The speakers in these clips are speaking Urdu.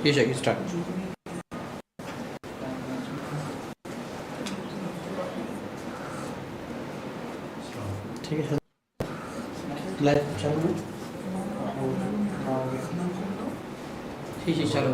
یہ چاہیے اسٹارٹ. ٹھیک ہے لائف چالو. ٹھیک ہے چلو.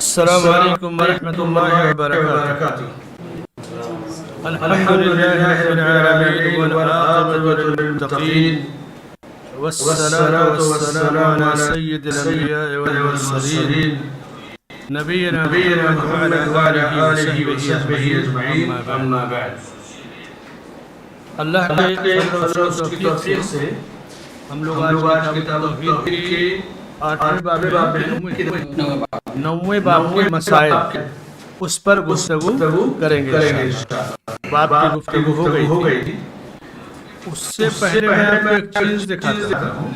السلام علیکم ورحمۃ اللہ وبرکاتہ. الحمد للہ رب العالمین والعاقبۃ للمتقین والصلاة والسلام علی سید الانبیاء والمرسلین نبینا محمد وعلی آلہ وصحبہ اجمعین اما بعد. اللہ کے فضل و توفیق سے ہم لوگ آج کتاب توحید کی 8ویں باب کے 9ویں باب کے مسائل اس پر گفتگو کریں گے. باب کی گفتگو ہو گئی تھی. اس سے پہلے میں آپ کو ایک چیز دکھاتا ہوں.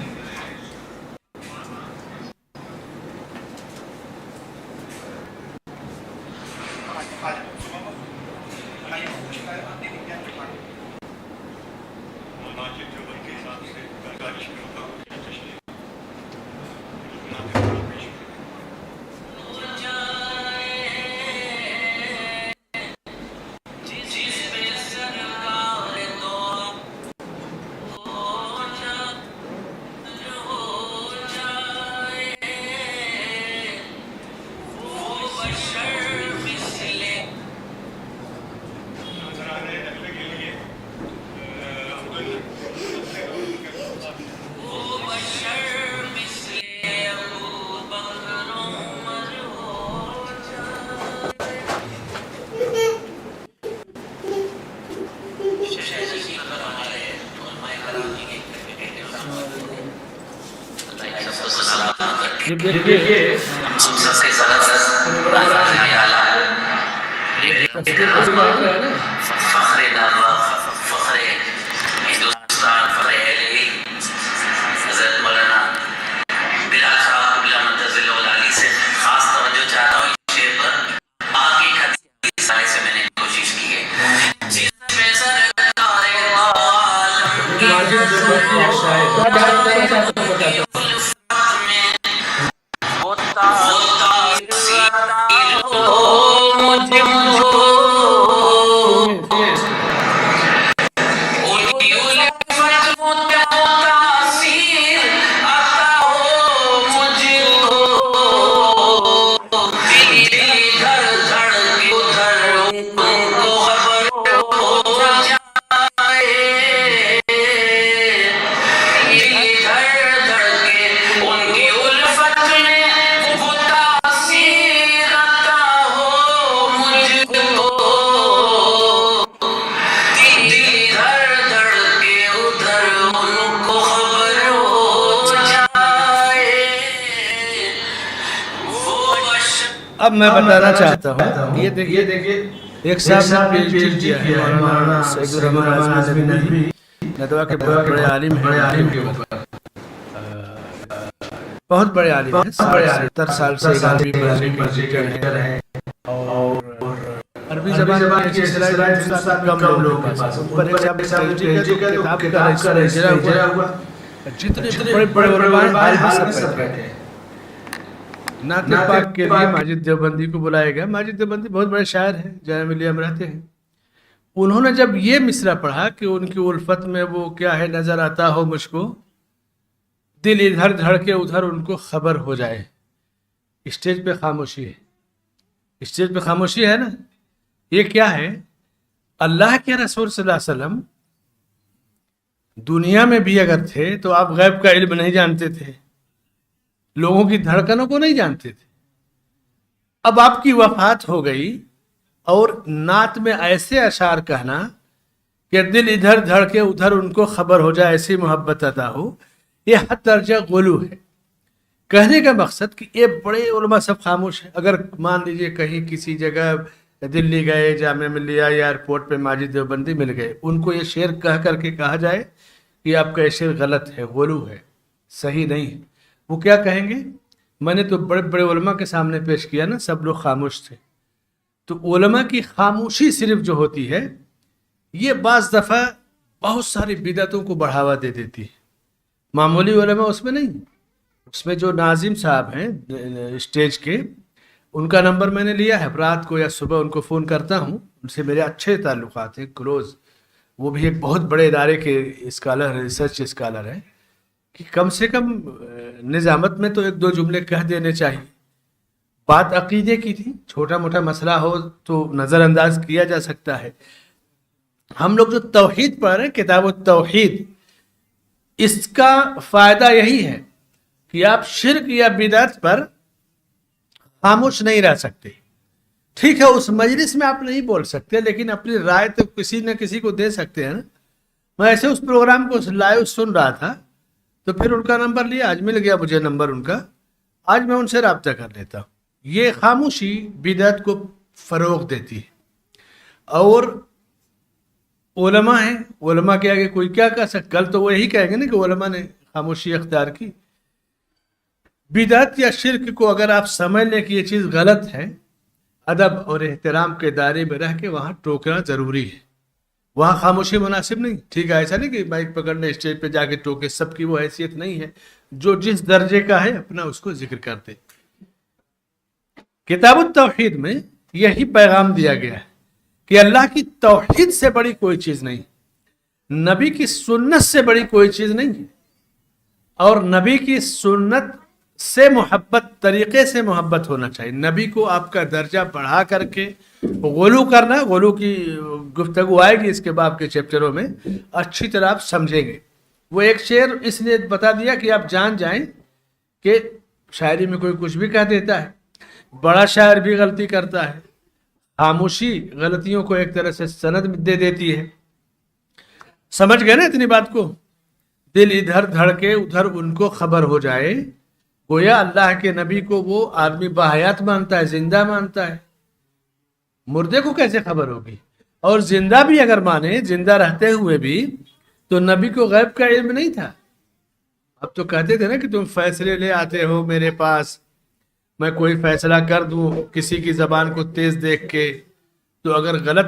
اب میں بتانا چاہتا ہوں. یہ دیکھیے ایک صاحب نے پی ایچ ڈی کیا ہے مولانا سعید الرحمن اعظمی ندوی. ندوہ کے بہت بڑے عالم ہیں, بہت بڑے عالم ہیں. 70 سال سے عربی میں ٹیچر ہیں اور عربی زبان کے سلسلہ ہندوستان کم لوگوں کے پاس. پر ایک صاحب نے پی ایچ ڈی کیا, کتاب کا رجرا ہوا. جتنے بڑے بڑے علماء عالم سب بیٹھے ہیں. نعت پاک کے لیے ماجد دیوبندی کو بلایا گیا. ماجد دیوبندی بہت بڑے شاعر ہیں, جامعہ ملیہ میں رہتے ہیں. انہوں نے جب یہ مصرع پڑھا کہ ان کی الفت میں وہ کیا ہے نظر آتا ہو مجھ کو, دل ادھر دھڑ کے ادھر ان کو خبر ہو جائے. اسٹیج پہ خاموشی ہے, اسٹیج پہ خاموشی ہے نا. یہ کیا ہے, اللہ کے رسول صلی اللہ علیہ وسلم دنیا میں بھی اگر تھے تو آپ غیب کا علم نہیں جانتے تھے، لوگوں کی دھڑکنوں کو نہیں جانتے تھے. اب آپ کی وفات ہو گئی اور نعت میں ایسے اشعار کہنا کہ دل ادھر دھڑکے ادھر ان کو خبر ہو جائے، ایسی محبت عطا ہو، یہ حد درجہ غلو ہے. کہنے کا مقصد کہ یہ بڑے علماء سب خاموش ہیں. اگر مان لیجئے کہیں کسی جگہ دلی گئے، جامعہ ملیہ یا ایئرپورٹ پہ ماجد دیوبندی مل گئے، ان کو یہ شعر کہہ کر کے کہا جائے کہ آپ کا یہ شعر غلط ہے، غلو ہے، صحیح نہیں ہے، وہ کیا کہیں گے؟ میں نے تو بڑے بڑے علماء کے سامنے پیش کیا نا، سب لوگ خاموش تھے. تو علماء کی خاموشی صرف جو ہوتی ہے یہ بعض دفعہ بہت ساری بدعتوں کو بڑھاوا دے دیتی ہے. معمولی علماء اس میں نہیں، اس میں جو ناظم صاحب ہیں اسٹیج کے، ان کا نمبر میں نے لیا ہے، رات کو یا صبح ان کو فون کرتا ہوں، ان سے میرے اچھے تعلقات ہیں، کلوز. وہ بھی ایک بہت بڑے ادارے کے اسکالر، ریسرچ اسکالر ہیں، کہ کم سے کم نظامت میں تو ایک دو جملے کہہ دینے چاہیے. بات عقیدے کی تھی، چھوٹا موٹا مسئلہ ہو تو نظر انداز کیا جا سکتا ہے. ہم لوگ جو توحید پڑھ رہے ہیں، کتاب التوحید، اس کا فائدہ یہی ہے کہ آپ شرک یا بدعت پر خاموش نہیں رہ سکتے. ٹھیک ہے اس مجلس میں آپ نہیں بول سکتے، لیکن اپنی رائے تو کسی نہ کسی کو دے سکتے ہیں نا. میں ایسے اس پروگرام کو لائیو سن رہا تھا تو پھر ان کا نمبر لیا، آج مل گیا مجھے نمبر ان کا، آج میں ان سے رابطہ کر لیتا ہوں. یہ خاموشی بدعت کو فروغ دیتی ہے. اور علماء ہیں، علماء کے آگے کوئی کیا کہہ سکتا؟ کل تو وہ یہی کہیں گے نا کہ علماء نے خاموشی اختیار کی. بدعت یا شرک کو اگر آپ سمجھ لیں کہ یہ چیز غلط ہے، ادب اور احترام کے دائرے میں رہ کے وہاں ٹوکنا ضروری ہے. وہاں خاموشی مناسب نہیں. ٹھیک ہے، ایسا نہیں کہ مائک پکڑنے اسٹیج پہ جا کے ٹوکے، سب کی وہ حیثیت نہیں ہے. جو جس درجے کا ہے اپنا اس کو ذکر کرتے. کتاب التوحید میں یہی پیغام دیا گیا ہے کہ اللہ کی توحید سے بڑی کوئی چیز نہیں، نبی کی سنت سے بڑی کوئی چیز نہیں ہے. اور نبی کی سنت سے محبت، طریقے سے محبت ہونا چاہیے. نبی کو آپ کا درجہ بڑھا کر کے غلو کرنا، غلو کی گفتگو آئے گی اس کے باب کے چیپٹروں میں، اچھی طرح آپ سمجھیں گے. وہ ایک شعر اس لیے بتا دیا کہ آپ جان جائیں کہ شاعری میں کوئی کچھ بھی کہہ دیتا ہے، بڑا شاعر بھی غلطی کرتا ہے. خاموشی غلطیوں کو ایک طرح سے سند دے دیتی ہے. سمجھ گئے نا اتنی بات کو؟ دل ادھر دھڑکے ادھر ان کو خبر ہو جائے. گویا اللہ کے نبی کو وہ آدمی باحیات مانتا ہے، زندہ مانتا ہے. مردے کو کیسے خبر ہوگی؟ اور زندہ بھی اگر مانے، زندہ رہتے ہوئے بھی، تو نبی کو غیب کا علم نہیں تھا. اب تو کہتے تھے نا کہ تم فیصلے لے آتے ہو میرے پاس، میں کوئی فیصلہ کر دوں کسی کی زبان کو تیز دیکھ کے، تو اگر غلط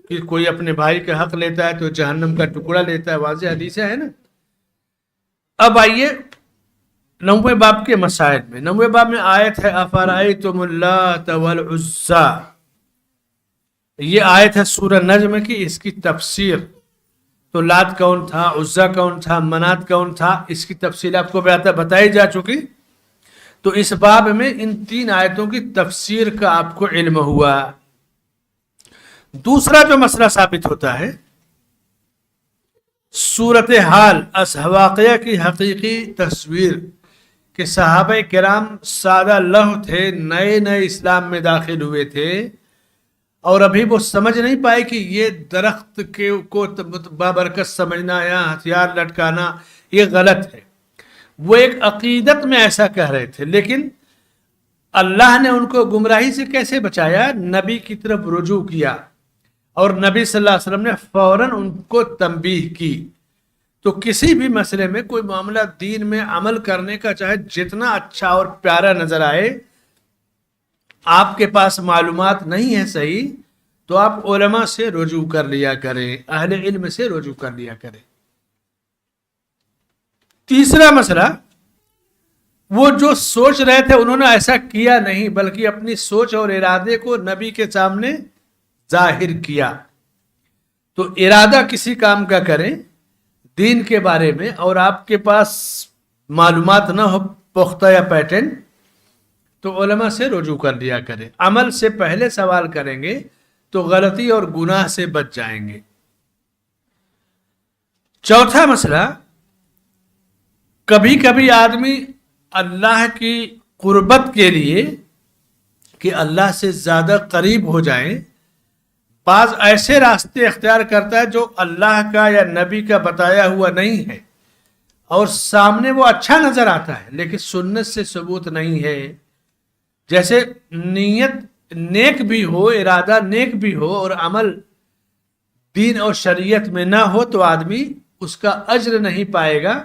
کہ کوئی اپنے بھائی کا حق لیتا ہے تو جہنم کا ٹکڑا لیتا ہے. واضح حدیث ہے نا. اب آئیے 9ویں باب کے مسائل میں. 9ویں باب میں آیت ہے افرأیتم اللات والعزی. یہ آیت ہے سورہ نجم کی، اس کی تفسیر. تو لات کون تھا، عزیٰ کون تھا، منات کون تھا، اس کی تفصیل آپ کو بتائی جا چکی. تو اس باب میں ان 3 آیتوں کی تفسیر کا آپ کو علم ہوا. دوسرا جو مسئلہ ثابت ہوتا ہے، صورتحال اس واقعہ کی حقیقی تصویر کہ صحابہ کرام سادہ لوح تھے، نئے نئے اسلام میں داخل ہوئے تھے، اور ابھی وہ سمجھ نہیں پائے کہ یہ درخت کو بابرکت سمجھنا یا ہتھیار لٹکانا یہ غلط ہے. وہ ایک عقیدت میں ایسا کہہ رہے تھے، لیکن اللہ نے ان کو گمراہی سے کیسے بچایا؟ نبی کی طرف رجوع کیا، اور نبی صلی اللہ علیہ وسلم نے فوراً ان کو تنبیہ کی. تو کسی بھی مسئلے میں کوئی معاملہ دین میں عمل کرنے کا چاہے جتنا اچھا اور پیارا نظر آئے، آپ کے پاس معلومات نہیں ہے صحیح، تو آپ علماء سے رجوع کر لیا کریں، اہل علم سے رجوع کر لیا کریں. تیسرا مسئلہ، وہ جو سوچ رہے تھے انہوں نے ایسا کیا نہیں، بلکہ اپنی سوچ اور ارادے کو نبی کے سامنے ظاہر کیا. تو ارادہ کسی کام کا کریں دین کے بارے میں، اور آپ کے پاس معلومات نہ ہو پختہ یا پیٹرن، تو علماء سے رجوع کر لیا کریں. عمل سے پہلے سوال کریں گے تو غلطی اور گناہ سے بچ جائیں گے۔ چوتھا مسئلہ، کبھی کبھی آدمی اللہ کی قربت کے لیے کہ اللہ سے زیادہ قریب ہو جائیں، بعض ایسے راستے اختیار کرتا ہے جو اللہ کا یا نبی کا بتایا ہوا نہیں ہے، اور سامنے وہ اچھا نظر آتا ہے لیکن سنت سے ثبوت نہیں ہے۔ جیسے نیت نیک بھی ہو، ارادہ نیک بھی ہو، اور عمل دین اور شریعت میں نہ ہو تو آدمی اس کا اجر نہیں پائے گا،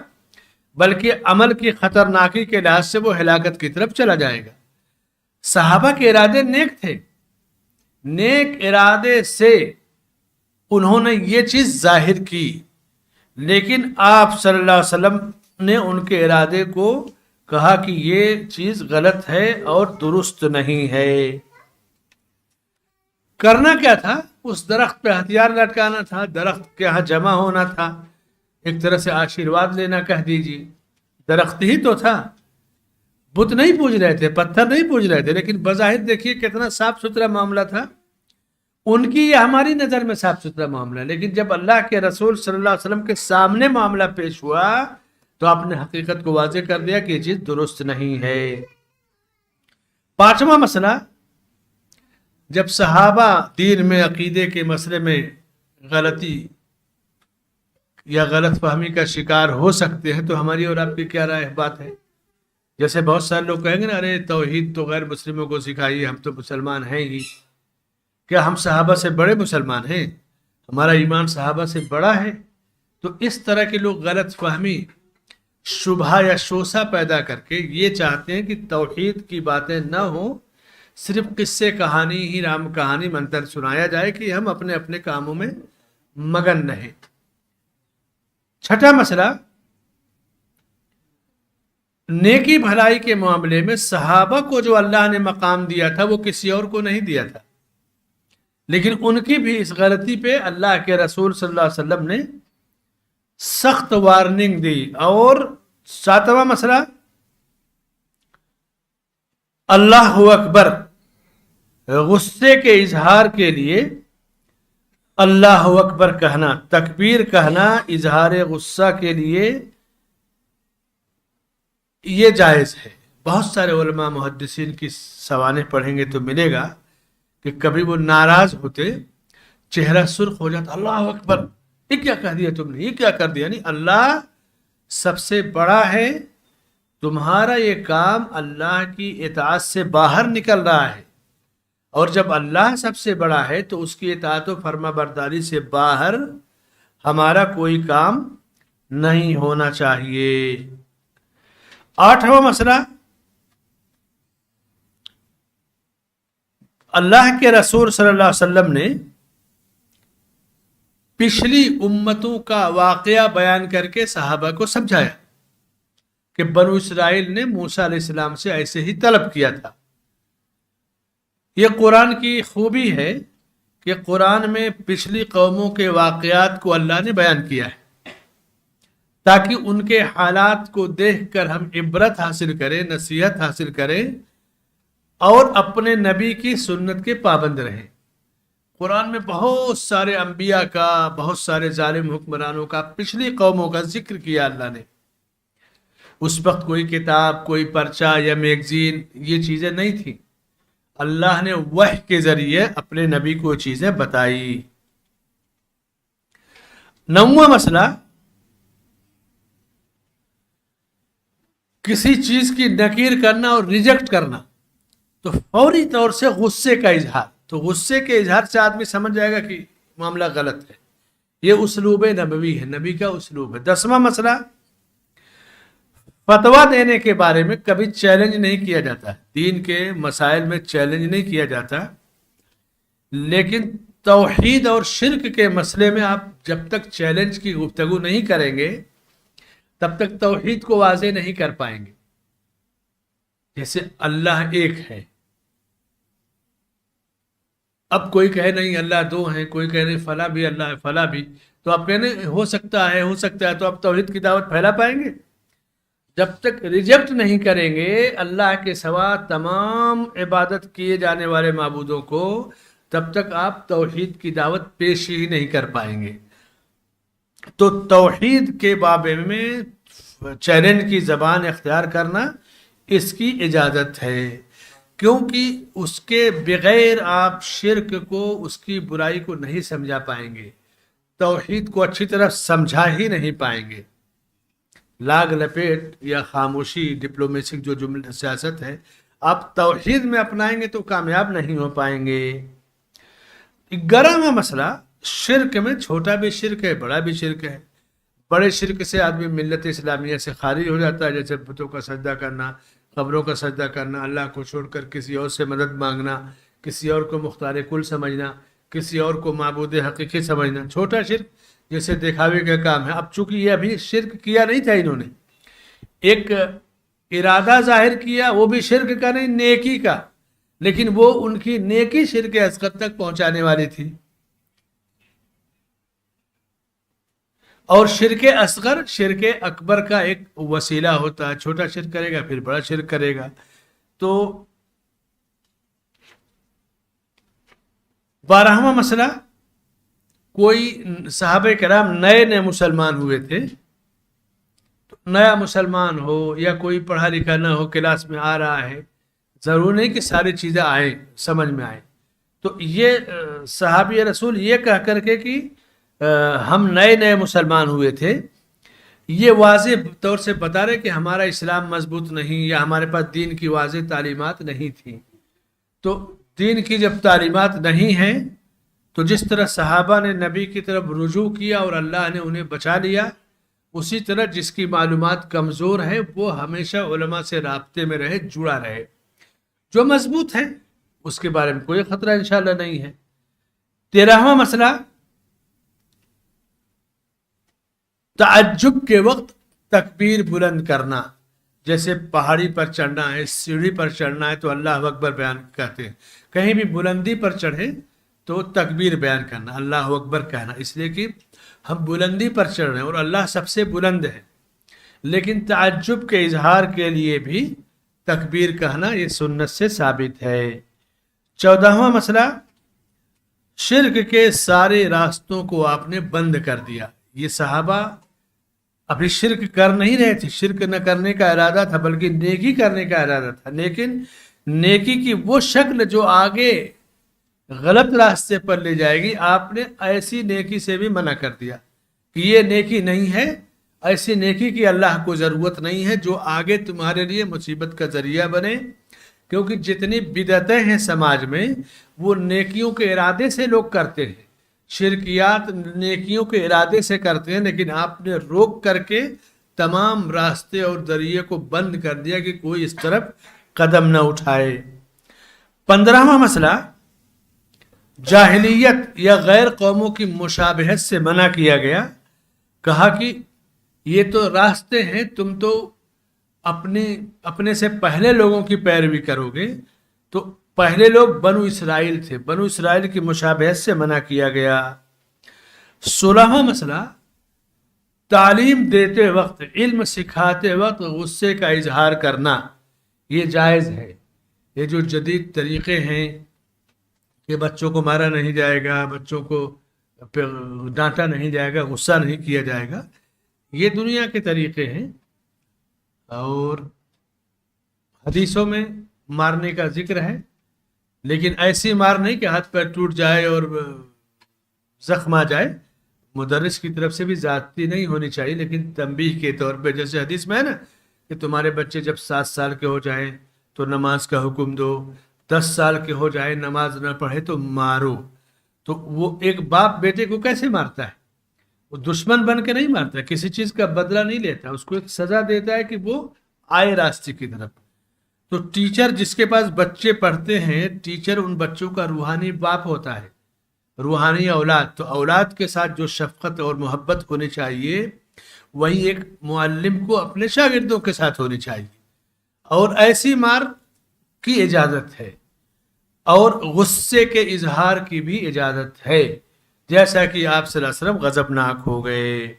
بلکہ عمل کی خطرناکی کے لحاظ سے وہ ہلاکت کی طرف چلا جائے گا۔ صحابہ کے ارادے نیک تھے، نیک ارادے سے انہوں نے یہ چیز ظاہر کی، لیکن آپ صلی اللہ علیہ وسلم نے ان کے ارادے کو کہا کہ یہ چیز غلط ہے اور درست نہیں ہے۔ کرنا کیا تھا؟ اس درخت پہ ہتھیار لٹکانا تھا، درخت کے یہاں جمع ہونا تھا، ایک طرح سے آشیرواد لینا کہہ دیجیے، درخت ہی تو تھا۔ بت نہیں پوج رہے تھے، پتھر نہیں پوج رہے تھے، لیکن بظاہر دیکھیے کتنا صاف ستھرا معاملہ تھا۔ ان کی یا ہماری نظر میں صاف ستھرا معاملہ، لیکن جب اللہ کے رسول صلی اللہ علیہ وسلم کے سامنے معاملہ پیش ہوا تو آپ نے حقیقت کو واضح کر دیا کہ یہ چیز درست نہیں ہے۔ پانچواں مسئلہ، جب صحابہ دین میں عقیدے کے مسئلے میں غلطی یا غلط فہمی کا شکار ہو سکتے ہیں تو ہماری اور آپ کی کیا رائے بات ہے؟ جیسے بہت سارے لوگ کہیں گے نا، ارے توحید تو غیر مسلموں کو سکھائیے، ہم تو مسلمان ہیں ہی۔ کیا ہم صحابہ سے بڑے مسلمان ہیں؟ ہمارا ایمان صحابہ سے بڑا ہے؟ تو اس طرح کے لوگ غلط فہمی، شبہ یا شوشہ پیدا کر کے یہ چاہتے ہیں کہ توحید کی باتیں نہ ہوں، صرف قصے کہانی ہی، رام کہانی منتر سنایا جائے کہ ہم اپنے اپنے کاموں میں مگن رہیں۔ چھٹا مسئلہ، نیکی بھلائی کے معاملے میں صحابہ کو جو اللہ نے مقام دیا تھا وہ کسی اور کو نہیں دیا تھا، لیکن ان کی بھی اس غلطی پہ اللہ کے رسول صلی اللہ علیہ وسلم نے سخت وارننگ دی۔ اور ساتواں مسئلہ، اللہ اکبر غصے کے اظہار کے لیے اللہ اکبر کہنا، تکبیر کہنا اظہار غصہ کے لیے یہ جائز ہے۔ بہت سارے علماء محدثین کی سوانح پڑھیں گے تو ملے گا کہ کبھی وہ ناراض ہوتے، چہرہ سرخ ہو جاتا، اللہ اکبر، یہ کیا کہہ دیا تم نے، یہ کیا کر دیا؟ نہیں، اللہ سب سے بڑا ہے، تمہارا یہ کام اللہ کی اطاعت سے باہر نکل رہا ہے، اور جب اللہ سب سے بڑا ہے تو اس کی اطاعت و فرما برداری سے باہر ہمارا کوئی کام نہیں ہونا چاہیے۔ آٹھواں مسئلہ، اللہ کے رسول صلی اللہ علیہ وسلم نے پچھلی امتوں کا واقعہ بیان کر کے صحابہ کو سمجھایا کہ بنو اسرائیل نے موسیٰ علیہ السلام سے ایسے ہی طلب کیا تھا۔ یہ قرآن کی خوبی ہے کہ قرآن میں پچھلی قوموں کے واقعات کو اللہ نے بیان کیا ہے تاکہ ان کے حالات کو دیکھ کر ہم عبرت حاصل کریں، نصیحت حاصل کریں اور اپنے نبی کی سنت کے پابند رہیں۔ قرآن میں بہت سارے انبیاء کا، بہت سارے ظالم حکمرانوں کا، پچھلی قوموں کا ذکر کیا اللہ نے۔ اس وقت کوئی کتاب، کوئی پرچہ یا میگزین، یہ چیزیں نہیں تھیں، اللہ نے وحی کے ذریعے اپنے نبی کو چیزیں بتائی۔ نوواں مسئلہ، کسی چیز کی نکیر کرنا اور ریجیکٹ کرنا تو فوری طور سے غصے کا اظہار، تو غصے کے اظہار سے آدمی سمجھ جائے گا کہ معاملہ غلط ہے۔ یہ اسلوب نبوی ہے، نبی کا اسلوب ہے۔ 10واں مسئلہ، فتویٰ دینے کے بارے میں کبھی چیلنج نہیں کیا جاتا، دین کے مسائل میں چیلنج نہیں کیا جاتا، لیکن توحید اور شرک کے مسئلے میں آپ جب تک چیلنج کی گفتگو نہیں کریں گے تب تک توحید کو واضح نہیں کر پائیں گے۔ جیسے اللہ ایک ہے، اب کوئی کہے نہیں اللہ دو ہیں، کوئی کہے نہیں فلاں بھی اللہ ہے، فلاں بھی، تو آپ کہنے ہو سکتا ہے تو آپ توحید کی دعوت پھیلا پائیں گے؟ جب تک ریجیکٹ نہیں کریں گے اللہ کے سوا تمام عبادت کیے جانے والے معبودوں کو، تب تک آپ توحید کی دعوت پیش ہی نہیں کر پائیں گے. تو توحید کے بارے میں چیلنج کی زبان اختیار کرنا اس کی اجازت ہے، کیونکہ اس کے بغیر آپ شرک کو، اس کی برائی کو نہیں سمجھا پائیں گے، توحید کو اچھی طرح سمجھا ہی نہیں پائیں گے. لاگ لپیٹ یا خاموشی ڈپلومیسی جو جملہ سیاست ہے، آپ توحید میں اپنائیں گے تو کامیاب نہیں ہو پائیں گے. گرم مسئلہ شرک میں چھوٹا بھی شرک ہے، بڑا بھی شرک ہے. بڑے شرک سے آدمی ملت اسلامیہ سے خارج ہو جاتا ہے، جیسے بتوں کا سجدہ کرنا، قبروں کا سجدہ کرنا، اللہ کو چھوڑ کر کسی اور سے مدد مانگنا، کسی اور کو مختار کل سمجھنا، کسی اور کو معبود حقیقی سمجھنا. چھوٹا شرک جیسے دکھاوے کا کام ہے. اب چونکہ یہ ابھی شرک کیا نہیں تھا، انہوں نے ایک ارادہ ظاہر کیا، وہ بھی شرک کا نہیں، نیکی کا، لیکن وہ ان کی نیکی شرک اصغر تک پہنچانے والی تھی. اور شرک اصغر شرک اکبر کا ایک وسیلہ ہوتا ہے. چھوٹا شرک کرے گا پھر بڑا شرک کرے گا. تو 12واں مسئلہ، کوئی صحابہ کرام نئے مسلمان ہوئے تھے. نیا مسلمان ہو یا کوئی پڑھا لکھا نہ ہو، کلاس میں آ رہا ہے، ضرور نہیں کہ ساری چیزیں آئیں، سمجھ میں آئیں. تو یہ صحابی رسول یہ کہہ کر کے کہ ہم نئے مسلمان ہوئے تھے، یہ واضح طور سے بتا رہے کہ ہمارا اسلام مضبوط نہیں، یا ہمارے پاس دین کی واضح تعلیمات نہیں تھی. تو دین کی جب تعلیمات نہیں ہیں تو جس طرح صحابہ نے نبی کی طرف رجوع کیا اور اللہ نے انہیں بچا لیا، اسی طرح جس کی معلومات کمزور ہے وہ ہمیشہ علماء سے رابطے میں رہے، جڑا رہے. جو مضبوط ہے اس کے بارے میں کوئی خطرہ انشاءاللہ نہیں ہے. 13واں مسئلہ، تعجب کے وقت تکبیر بلند کرنا. جیسے پہاڑی پر چڑھنا ہے، سیڑھی پر چڑھنا ہے تو اللہ اکبر بیان کرتے ہیں. کہیں بھی بلندی پر چڑھے تو تکبیر بیان کرنا، اللہ اکبر کہنا، اس لیے کہ ہم بلندی پر چڑھ رہے ہیں اور اللہ سب سے بلند ہے. لیکن تعجب کے اظہار کے لیے بھی تکبیر کہنا یہ سنت سے ثابت ہے. 14واں مسئلہ، شرک کے سارے راستوں کو آپ نے بند کر دیا. یہ صحابہ ابھی شرک کر نہیں رہے تھے، شرک نہ کرنے کا ارادہ تھا بلکہ نیکی کرنے کا ارادہ تھا. لیکن نیکی کی وہ شکل جو آگے غلط راستے پر لے جائے گی، آپ نے ایسی نیکی سے بھی منع کر دیا کہ یہ نیکی نہیں ہے، ایسی نیکی کی اللہ کو ضرورت نہیں ہے جو آگے تمہارے لیے مصیبت کا ذریعہ بنے. کیونکہ جتنی بدعتیں ہیں سماج میں وہ نیکیوں کے ارادے سے لوگ کرتے ہیں، شرکیات نیکیوں کے ارادے سے کرتے ہیں، لیکن آپ نے روک کر کے تمام راستے اور ذریعے کو بند کر دیا کہ کوئی اس طرف قدم نہ اٹھائے. 15واں مسئلہ، جاہلیت یا غیر قوموں کی مشابہت سے منع کیا گیا. کہا کہ یہ تو راستے ہیں، تم تو اپنے سے پہلے لوگوں کی پیروی کرو گے. تو پہلے لوگ بنو اسرائیل تھے، بنو اسرائیل کی مشابہت سے منع کیا گیا. 16واں مسئلہ، تعلیم دیتے وقت، علم سکھاتے وقت غصے کا اظہار کرنا یہ جائز ہے. یہ جو جدید طریقے ہیں کہ بچوں کو مارا نہیں جائے گا، بچوں کو ڈانٹا نہیں جائے گا، غصہ نہیں کیا جائے گا، یہ دنیا کے طریقے ہیں. اور حدیثوں میں مارنے کا ذکر ہے، لیکن ایسی مار نہیں کہ ہاتھ پیر ٹوٹ جائے اور زخم آ جائے. مدرس کی طرف سے بھی زیادتی نہیں ہونی چاہیے، لیکن تنبیہ کے طور پہ، جیسے حدیث میں ہے نا کہ تمہارے بچے جب 7 سال کے ہو جائیں تو نماز کا حکم دو، 10 سال کے ہو جائے نماز نہ پڑھے تو مارو. تو وہ ایک باپ بیٹے کو کیسے مارتا ہے؟ وہ دشمن بن کے نہیں مارتا، کسی چیز کا بدلہ نہیں لیتا، اس کو ایک سزا دیتا ہے کہ وہ آئے راستے کی طرف. تو ٹیچر جس کے پاس بچے پڑھتے ہیں، ٹیچر ان بچوں کا روحانی باپ ہوتا ہے، روحانی اولاد. تو اولاد کے ساتھ جو شفقت اور محبت ہونی چاہیے وہی ایک معلم کو اپنے شاگردوں کے ساتھ ہونی چاہیے. اور ایسی مار کی اجازت ہے اور غصے کے اظہار کی بھی اجازت ہے، جیسا کہ آپ صلی اللہ علیہ وسلم غضبناک ہو گئے.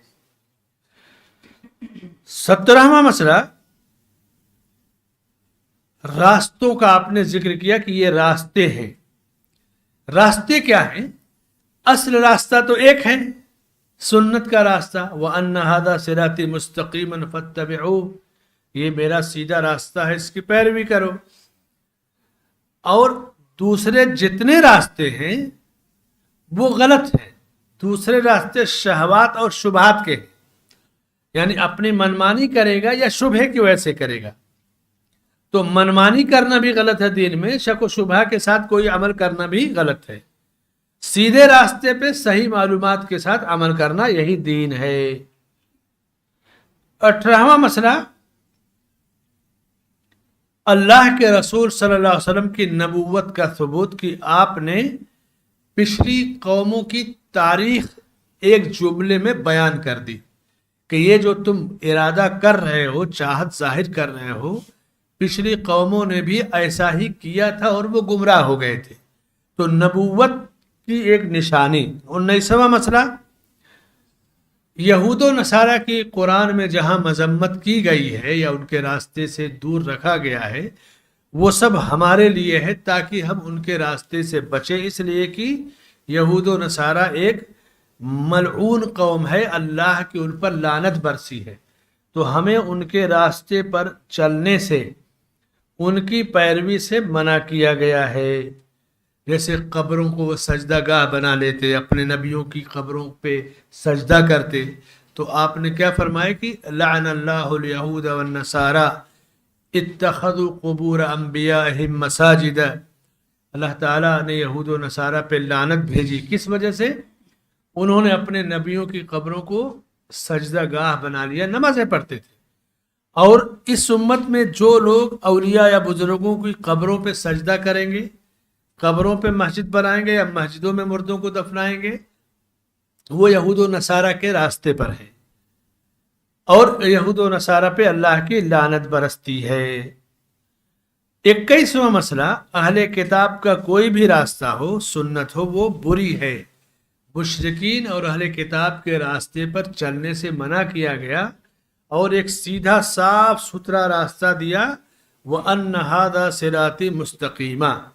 17واں مسئلہ، راستوں کا آپ نے ذکر کیا کہ یہ راستے ہیں. راستے کیا ہیں؟ اصل راستہ تو ایک ہے، سنت کا راستہ، وَأَنَّ هَذَا صِرَاطِي مُسْتَقِيمًا فَاتَّبِعُوهُ، یہ میرا سیدھا راستہ ہے، اس کی پیروی کرو۔ اور دوسرے جتنے راستے ہیں وہ غلط ہیں، دوسرے راستے شہوات اور شبہات کے ہیں، یعنی اپنی منمانی کرے گا یا شبہ کی وجہ سے کرے گا۔ تو منمانی کرنا بھی غلط ہے دین میں، شک و شبہ کے ساتھ کوئی عمل کرنا بھی غلط ہے۔ سیدھے راستے پہ صحیح معلومات کے ساتھ عمل کرنا یہی دین ہے۔ 18واں مسئلہ، اللہ کے رسول صلی اللہ علیہ وسلم کی نبوت کا ثبوت کہ آپ نے پچھلی قوموں کی تاریخ ایک جملے میں بیان کر دی کہ یہ جو تم ارادہ کر رہے ہو، چاہت ظاہر کر رہے ہو، پچھلی قوموں نے بھی ایسا ہی کیا تھا اور وہ گمراہ ہو گئے تھے۔ تو نبوت کی ایک نشانی۔ 19واں مسئلہ، یہود و نصارہ کی قرآن میں جہاں مذمت کی گئی ہے یا ان کے راستے سے دور رکھا گیا ہے، وہ سب ہمارے لیے ہے تاکہ ہم ان کے راستے سے بچیں، اس لیے کہ یہود و نصارہ ایک ملعون قوم ہے، اللہ کی ان پر لعنت برسی ہے۔ تو ہمیں ان کے راستے پر چلنے سے، ان کی پیروی سے منع کیا گیا ہے۔ جیسے قبروں کو وہ سجدہ گاہ بنا لیتے، اپنے نبیوں کی قبروں پہ سجدہ کرتے، تو آپ نے کیا فرمایا کہ لعن اللہ الیہود والنصارى اتخذوا قبور انبیائہم مساجد، اللہ تعالیٰ نے یہود و نصارہ پہ لعنت بھیجی، کس وجہ سے؟ انہوں نے اپنے نبیوں کی قبروں کو سجدہ گاہ بنا لیا، نمازیں پڑھتے تھے۔ اور اس امت میں جو لوگ اولیاء یا بزرگوں کی قبروں پہ سجدہ کریں گے، قبروں پہ مسجد بنائیں گے یا مسجدوں میں مردوں کو دفنائیں گے، وہ یہود و نصارہ کے راستے پر ہیں، اور یہود و نصارہ پہ اللہ کی لعنت برستی ہے۔ 21واں مسئلہ، اہل کتاب کا کوئی بھی راستہ ہو، سنت ہو، وہ بری ہے۔ مشرکین اور اہل کتاب کے راستے پر چلنے سے منع کیا گیا اور ایک سیدھا صاف ستھرا راستہ دیا، وَأَنَّ هَذَا صِرَاطِي مُسْتَقِيمًا،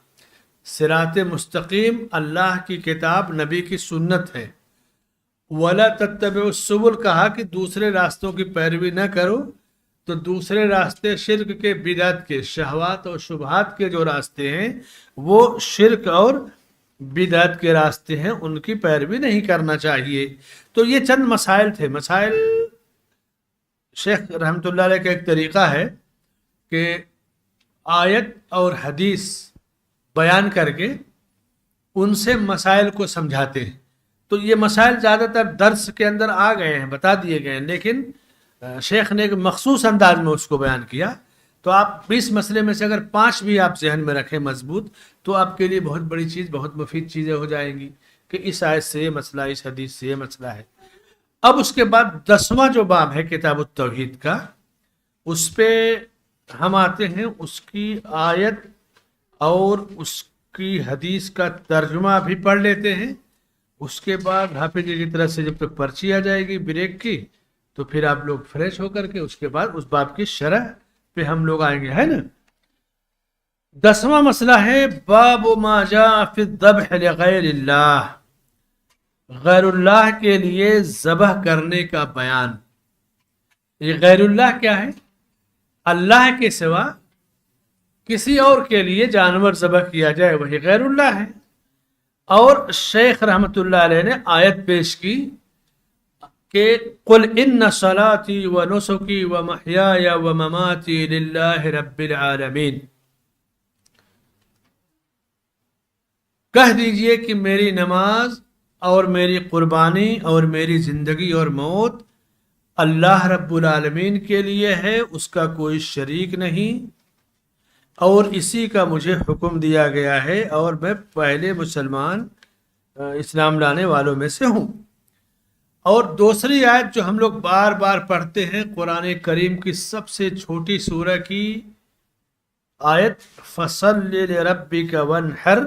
صراط مستقیم اللہ کی کتاب، نبی کی سنت ہے۔ وَلَا تَتَّبِعُوا السُّبُلَ، کہا کہ دوسرے راستوں کی پیروی نہ کرو، تو دوسرے راستے شرک کے، بدعت کے، شہوات اور شبہات کے جو راستے ہیں وہ شرک اور بدعت کے راستے ہیں، ان کی پیروی نہیں کرنا چاہیے۔ تو یہ چند مسائل تھے۔ مسائل شیخ رحمۃ اللہ علیہ کا ایک طریقہ ہے کہ آیت اور حدیث بیان کر کے ان سے مسائل کو سمجھاتے ہیں۔ تو یہ مسائل زیادہ تر درس کے اندر آ گئے ہیں، بتا دیے گئے ہیں، لیکن شیخ نے ایک مخصوص انداز میں اس کو بیان کیا۔ تو آپ 20 مسئلے میں سے اگر 5 بھی آپ ذہن میں رکھیں مضبوط، تو آپ کے لیے بہت بڑی چیز، بہت مفید چیزیں ہو جائیں گی کہ اس آیت سے یہ مسئلہ، اس حدیث سے یہ مسئلہ ہے۔ اب اس کے بعد 10واں جو باب ہے کتاب التوحید کا، اس پہ ہم آتے ہیں، اس کی آیت اور اس کی حدیث کا ترجمہ بھی پڑھ لیتے ہیں۔ اس کے بعد حافظ جی کی طرف سے جب تک پرچی آ جائے گی بریک کی، تو پھر آپ لوگ فریش ہو کر کے اس کے بعد اس باب کی شرح پہ ہم لوگ آئیں گے، ہے نا۔ 10واں مسئلہ ہے باب ما جاء فی الذبح لغیر اللہ، غیر اللہ کے لیے ذبح کرنے کا بیان۔ یہ غیر اللہ کیا ہے؟ اللہ کے سوا کسی اور کے لیے جانور ذبح کیا جائے وہی غیر اللہ ہے۔ اور شیخ رحمۃ اللہ علیہ نے آیت پیش کی کہ قل ان صلاتی و نسکی و محیای و مماتی للہ رب العالمین، کہہ دیجئے کہ میری نماز اور میری قربانی اور میری زندگی اور موت اللہ رب العالمین کے لیے ہے، اس کا کوئی شریک نہیں، اور اسی کا مجھے حکم دیا گیا ہے، اور میں پہلے مسلمان اسلام لانے والوں میں سے ہوں۔ اور دوسری آیت جو ہم لوگ بار بار پڑھتے ہیں، قرآن کریم کی سب سے چھوٹی سورہ کی آیت فَصَلِّ لِرَبِّكَ وَانْحَرْ،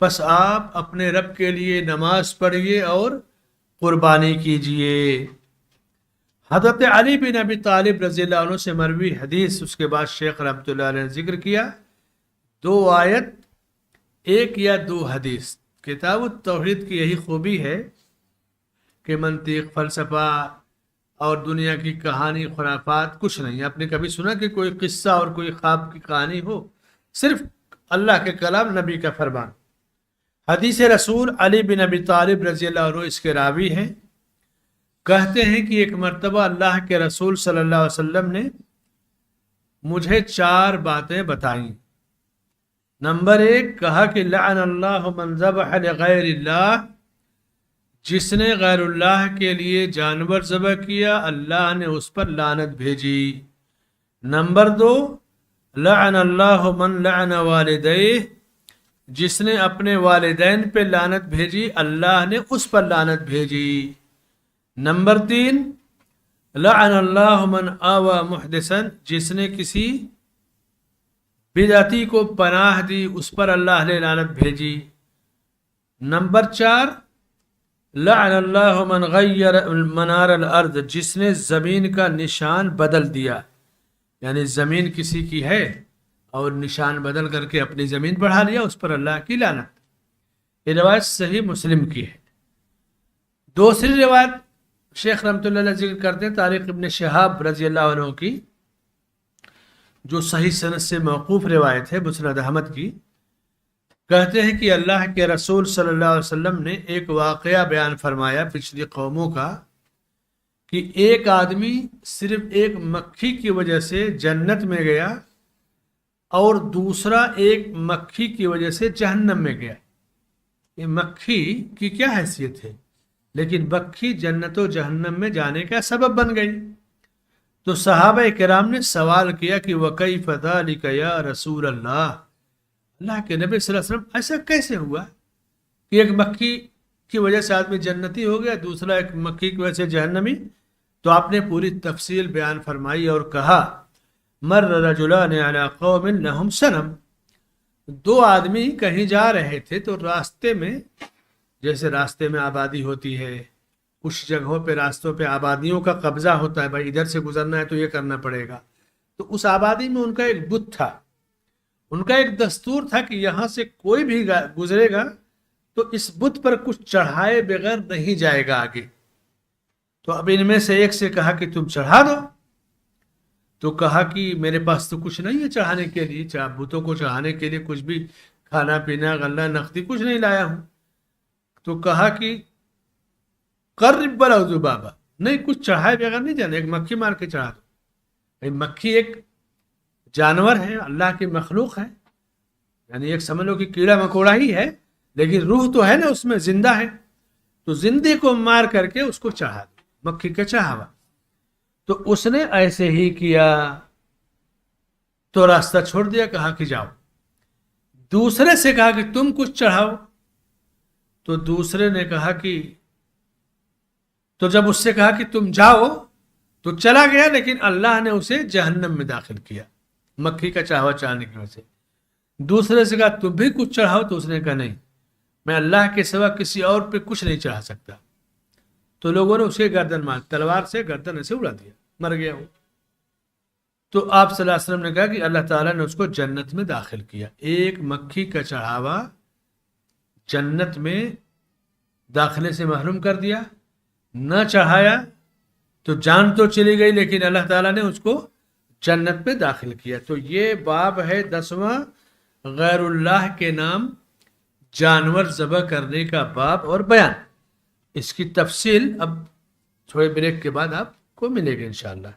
پس آپ اپنے رب کے لیے نماز پڑھیے اور قربانی کیجئے۔ حضرت علی بن ابی طالب رضی اللہ عنہ سے مروی حدیث، اس کے بعد شیخ رحمۃ اللہ علیہ نے ذکر کیا 2 آیت ایک یا دو حدیث. کتاب التوحید کی یہی خوبی ہے کہ منطق، فلسفہ اور دنیا کی کہانی، خرافات کچھ نہیں. آپ نے کبھی سنا کہ کوئی قصہ اور کوئی خواب کی کہانی ہو؟ صرف اللہ کے کلام، نبی کا فرمان. حدیث رسول علی بن ابی طالب رضی اللہ عنہ اس کے راوی ہیں. کہتے ہیں کہ ایک مرتبہ اللہ کے رسول صلی اللہ علیہ وسلم نے مجھے 4 باتیں بتائیں. نمبر 1 کہا کہ لعن اللہ من ذبح لغیر اللہ، جس نے غیر اللہ کے لیے جانور ذبح کیا اللہ نے اس پر لعنت بھیجی. نمبر 2 لعن اللہ من لعن والدیہ، جس نے اپنے والدین پہ لعنت بھیجی اللہ نے اس پر لعنت بھیجی. نمبر 3 لعن اللہ من آوى محدثا، جس نے کسی بدعتی کو پناہ دی اس پر اللہ نے لعنت بھیجی. نمبر 4 لعن اللہ من غیر منار الارض، جس نے زمین کا نشان بدل دیا. یعنی زمین کسی کی ہے اور نشان بدل کر کے اپنی زمین بڑھا لیا، اس پر اللہ کی لعنت. یہ روایت صحیح مسلم کی ہے. دوسری روایت شیخ رحمۃ اللہ علیہ ذکر کرتے ہیں تاریخ ابن شہاب رضی اللہ عنہ کی، جو صحیح سند سے موقوف روایت ہے مسند احمد کی. کہتے ہیں کہ اللہ کے رسول صلی اللہ علیہ وسلم نے ایک واقعہ بیان فرمایا پچھلی قوموں کا کہ ایک آدمی صرف ایک مکھی کی وجہ سے جنت میں گیا اور دوسرا ایک مکھی کی وجہ سے جہنم میں گیا. یہ مکھی کی کیا حیثیت ہے، لیکن مکھی جنت و جہنم میں جانے کا سبب بن گئی. تو صحابہ کرام نے سوال کیا کہ وَكَيْفَ ذَلِكَ يَا رسول اللہ، اللہ کے نبی صلی اللہ علیہ وسلم ایسا کیسے ہوا کہ ایک مکھی کی وجہ سے آدمی جنتی ہو گیا، دوسرا ایک مکھی کی وجہ سے جہنمی؟ تو آپ نے پوری تفصیل بیان فرمائی اور کہا مر رجلان علی قوم لهم صنم، 2 آدمی کہیں جا رہے تھے تو راستے میں، جیسے راستے میں آبادی ہوتی ہے، کچھ جگہوں پہ راستوں پہ آبادیوں کا قبضہ ہوتا ہے، بھائی ادھر سے گزرنا ہے تو یہ کرنا پڑے گا. تو اس آبادی میں ان کا ایک بت تھا، ان کا ایک دستور تھا کہ یہاں سے کوئی بھی گزرے گا تو اس بت پر کچھ چڑھائے بغیر نہیں جائے گا آگے. تو اب ان میں سے ایک سے کہا کہ تم چڑھا دو. تو کہا کہ میرے پاس تو کچھ نہیں ہے چڑھانے کے لیے، بتوں کو چڑھانے کے لیے کچھ بھی کھانا پینا غلہ نقدی کچھ نہیں لایا ہوں. تو کہا کہ قرب ولو ذبابا، نہیں کچھ چڑھائے بغیر نہیں جانا، ایک مکھی مار کے چڑھا دو. مکھی ایک جانور ہے، اللہ کی مخلوق ہے، یعنی ایک سمجھ لو کہ کیڑا مکوڑا ہی ہے، لیکن روح تو ہے نا اس میں، زندہ ہے. تو زندے کو مار کر کے اس کو چڑھا دو، مکھی کا چڑھاوا. تو اس نے ایسے ہی کیا تو راستہ چھوڑ دیا، کہا کہ جاؤ. دوسرے سے کہا کہ تم کچھ چڑھاؤ، تو دوسرے نے کہا کہ، تو جب اس سے کہا کہ تم جاؤ تو چلا گیا، لیکن اللہ نے اسے جہنم میں داخل کیا مکھی کا چڑھاوا چڑھانے کی وجہ سے. دوسرے سے کہا تم بھی کچھ چڑھاؤ، تو اس نے کہا نہیں، میں اللہ کے سوا کسی اور پہ کچھ نہیں چڑھا سکتا. تو لوگوں نے اسے گردن مار، تلوار سے گردن ایسے اڑا دیا، مر گیا وہ. تو آپ صلی اللہ علیہ وسلم نے کہا کہ اللہ تعالیٰ نے اس کو جنت میں داخل کیا. ایک مکھی کا چڑھاوا جنت میں داخلے سے محروم کر دیا، نہ چڑھایا تو جان تو چلی گئی، لیکن اللہ تعالیٰ نے اس کو جنت میں داخل کیا. تو یہ باب ہے 10واں، غیر اللہ کے نام جانور ذبح کرنے کا باب اور بیان. اس کی تفصیل اب تھوڑے بریک کے بعد آپ کو ملے گی انشاءاللہ.